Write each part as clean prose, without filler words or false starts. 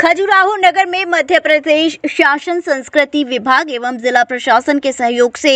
खजुराहो नगर में मध्य प्रदेश शासन संस्कृति विभाग एवं जिला प्रशासन के सहयोग से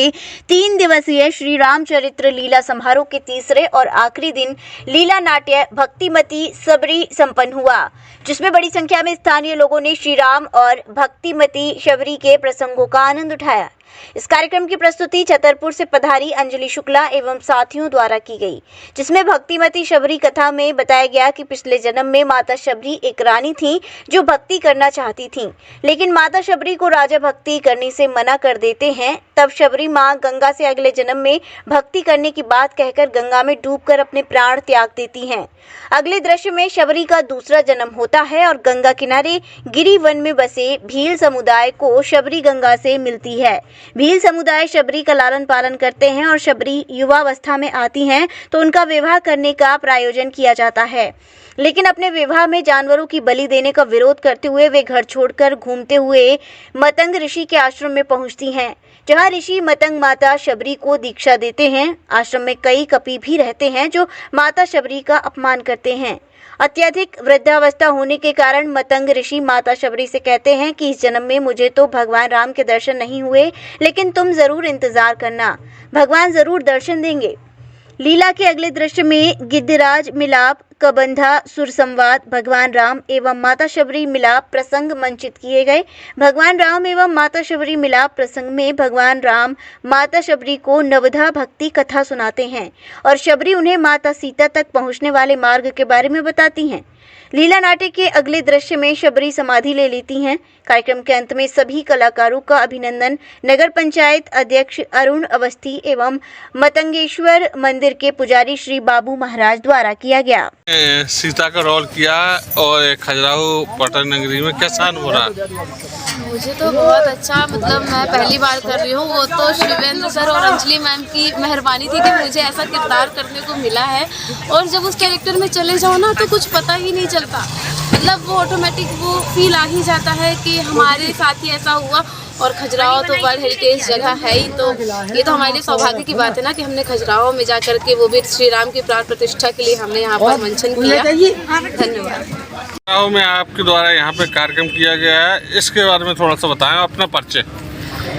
3 दिवसीय श्री रामचरित्र लीला समारोह के तीसरे और आखिरी दिन लीला नाट्य भक्तिमती शबरी संपन्न हुआ, जिसमें बड़ी संख्या में स्थानीय लोगों ने श्री राम और भक्तिमती शबरी के प्रसंगों का आनंद उठाया। इस कार्यक्रम की प्रस्तुति छतरपुर से पधारी अंजलि शुक्ला एवं साथियों द्वारा की गई, जिसमें भक्तिमती शबरी कथा में बताया गया कि पिछले जन्म में माता शबरी एक रानी थी जो भक्ति करना चाहती थी, लेकिन माता शबरी को राजा भक्ति करने से मना कर देते हैं। तब शबरी मां गंगा से अगले जन्म में भक्ति करने की बात कहकर गंगा में डूबकर अपने प्राण त्याग देती हैं। अगले दृश्य में शबरी का दूसरा जन्म होता है और गंगा किनारे गिरी वन में बसे भील समुदाय को शबरी गंगा से मिलती है। भील समुदाय शबरी का लालन पालन करते हैं और शबरी युवावस्था में आती हैं तो उनका विवाह करने का प्रायोजन किया जाता है, लेकिन अपने विवाह में जानवरों की बलि देने का विरोध करते हुए वे घर छोड़कर घूमते हुए मतंग ऋषि के आश्रम में पहुंचती हैं, जहां ऋषि मतंग माता शबरी को दीक्षा देते हैं। आश्रम में कई कपि भी रहते हैं जो माता शबरी का अपमान करते हैं। अत्यधिक वृद्धावस्था होने के कारण मतंग ऋषि माता शबरी से कहते हैं कि इस जन्म में मुझे तो भगवान राम के दर्शन नहीं हुए, लेकिन तुम जरूर इंतजार करना, भगवान जरूर दर्शन देंगे। लीला के अगले दृश्य में गिद्धराज मिलाप, कबंधा सुर संवाद, भगवान राम एवं माता शबरी मिलाप प्रसंग मंचित किए गए। भगवान राम एवं माता शबरी मिलाप प्रसंग में भगवान राम माता शबरी को नवधा भक्ति कथा सुनाते हैं और शबरी उन्हें माता सीता तक पहुंचने वाले मार्ग के बारे में बताती हैं। लीला नाट्य के अगले दृश्य में शबरी समाधि ले लेती हैं। कार्यक्रम के अंत में सभी कलाकारों का अभिनंदन नगर पंचायत अध्यक्ष अरुण अवस्थी एवं मतंगेश्वर मंदिर के पुजारी श्री बाबू महाराज द्वारा किया गया। सीता का रोल किया और खजुराहो पटन नगरी में कैसा अनुभव रहा? मुझे तो बहुत अच्छा, मतलब मैं पहली बार कर रही हूँ। वो तो शिवेंद्र सर और अंजलि मैम की मेहरबानी थी कि मुझे ऐसा किरदार करने को मिला है, और जब उस कैरेक्टर में चले जाओ ना तो कुछ पता ही नहीं चलता, मतलब वो ऑटोमेटिक वो फील आ ही जाता है कि हमारे साथ ही ऐसा हुआ। और खजुराहो तो वर्ल्ड हेरिटेज जगह है ही, तो ये तो हमारे लिए सौभाग्य की बात है ना कि हमने खजुराहो में जा करके वो भी श्री राम की प्राण प्रतिष्ठा के लिए हमने यहाँ पर मंचन किया। धन्यवाद। खजुराहो में आपके द्वारा यहाँ पे कार्यक्रम किया गया है, इसके बारे में थोड़ा सा बताएं, अपना परिचय।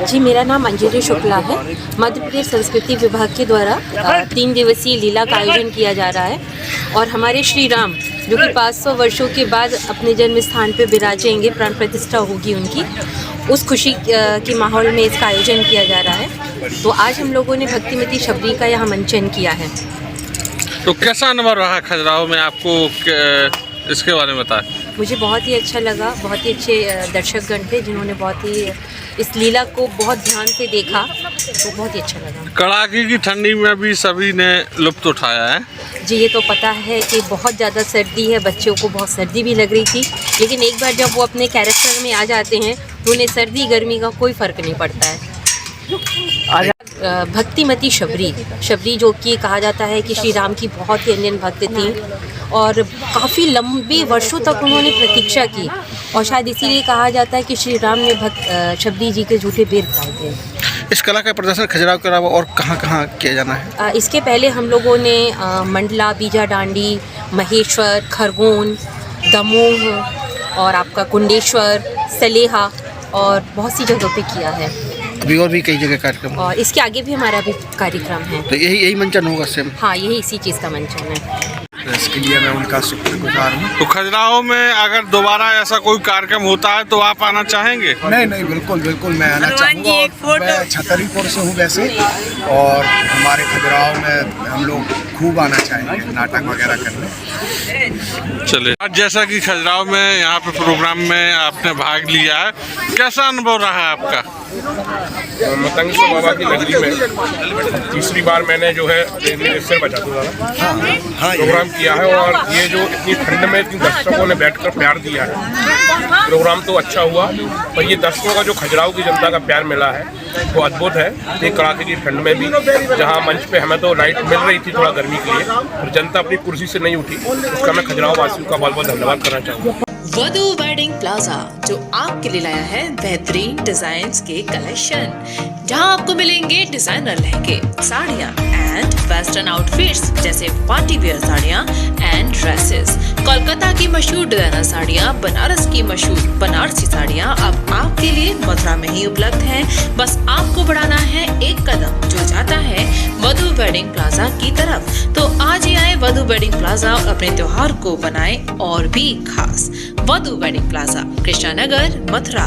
जी, मेरा नाम अंजलि शुक्ला है। मध्य प्रदेश संस्कृति विभाग के द्वारा 3 दिवसीय लीला का आयोजन किया जा रहा है और हमारे श्री राम जो कि 500 वर्षों के बाद अपने जन्म स्थान पर विराजेंगे, प्राण प्रतिष्ठा होगी उनकी, उस खुशी के माहौल में इसका आयोजन किया जा रहा है। तो आज हम लोगों ने भक्तिमती शबरी का यहाँ मंचन किया है। तो कैसा अनुभव रहा खजुराहो में आपको, इसके बारे में बताएं। मुझे बहुत ही अच्छा लगा, बहुत ही अच्छे दर्शकगण थे जिन्होंने बहुत ही इस लीला को बहुत ध्यान से देखा, तो बहुत ही अच्छा लगा। कड़ाके की ठंडी में भी सभी ने लुत्फ उठाया है। जी, ये तो पता है कि बहुत ज़्यादा सर्दी है, बच्चों को बहुत सर्दी भी लग रही थी, लेकिन एक बार जब वो अपने कैरेक्टर में आ जाते हैं तो उन्हें सर्दी गर्मी का कोई फ़र्क नहीं पड़ता है। भक्तिमती शबरी जो कि कहा जाता है कि श्री राम की बहुत ही अनन्य भक्त थी और काफ़ी लंबे वर्षों तक उन्होंने प्रतीक्षा की, और शायद इसीलिए कहा जाता है कि श्री राम ने शबरी जी के झूठे बेर खाए थे। इस कला का प्रदर्शन खजुराहो के अलावा और कहाँ कहाँ किया जाना है? इसके पहले हम लोगों ने मंडला, बीजा डांडी, महेश्वर, खरगोन, दमोह और आपका कुंडेश्वर, सलेहा और बहुत सी जगहों पे किया है। अभी और भी कई जगह कार्यक्रम, और इसके आगे भी हमारा भी कार्यक्रम है। तो यही मंचन होगा सेम? हाँ, यही इसी चीज़ का मंचन है। इसके लिए मैं उनका शुक्रगुजार हूँ। तो खजुराहो में अगर दोबारा ऐसा कोई कार्यक्रम होता है तो आप आना चाहेंगे? नहीं, बिल्कुल मैं आना चाहूँगा। मैं छतरपुर से हूँ वैसे, और हमारे खजुराहो में हम लोग खूब आना चाहेंगे नाटक वगैरह करने। चले, आज जैसा कि खजुराहो में यहाँ पे प्रोग्राम में आपने भाग लिया है, कैसा अनुभव रहा आपका? मतंग बाबा की नगरी में तीसरी बार मैंने जो है इससे बचा प्रोग्राम किया है, और ये जो इतनी ठंड में इतनी दर्शकों ने बैठकर प्यार दिया है, प्रोग्राम तो अच्छा हुआ, और ये दर्शकों का जो खजुराहो की जनता का प्यार मिला है वो अद्भुत है। एक कड़ाके की ठंड में भी जहाँ मंच पे हमें तो लाइट मिल रही थी थोड़ा गर्मी के लिए, और जनता अपनी कुर्सी से नहीं उठी, उसका मैं खजुराहो वासियों का बहुत बहुत धन्यवाद करना चाहूँगा। वधू वेडिंग प्लाजा जो आपके लिए लाया है बेहतरीन डिजाइन के कलेक्शन, जहां आपको मिलेंगे डिजाइनर लहंगे, साड़ियां एंड वेस्टर्न आउटफिट्स जैसे पार्टी वियर साड़ियाँ एंड ड्रेसेस। कोलकाता की मशहूर डिजाइनर साड़ियाँ, बनारस की मशहूर बनारसी साड़ियाँ अब आपके लिए मथुरा में ही उपलब्ध हैं। बस आपको बढ़ाना है एक कदम जो जाता है वधु वेडिंग प्लाजा की तरफ। तो आज ही आए वधु वेडिंग प्लाजा और अपने त्योहार को बनाएं और भी खास। वधु वेडिंग प्लाजा, कृष्णा नगर, मथुरा।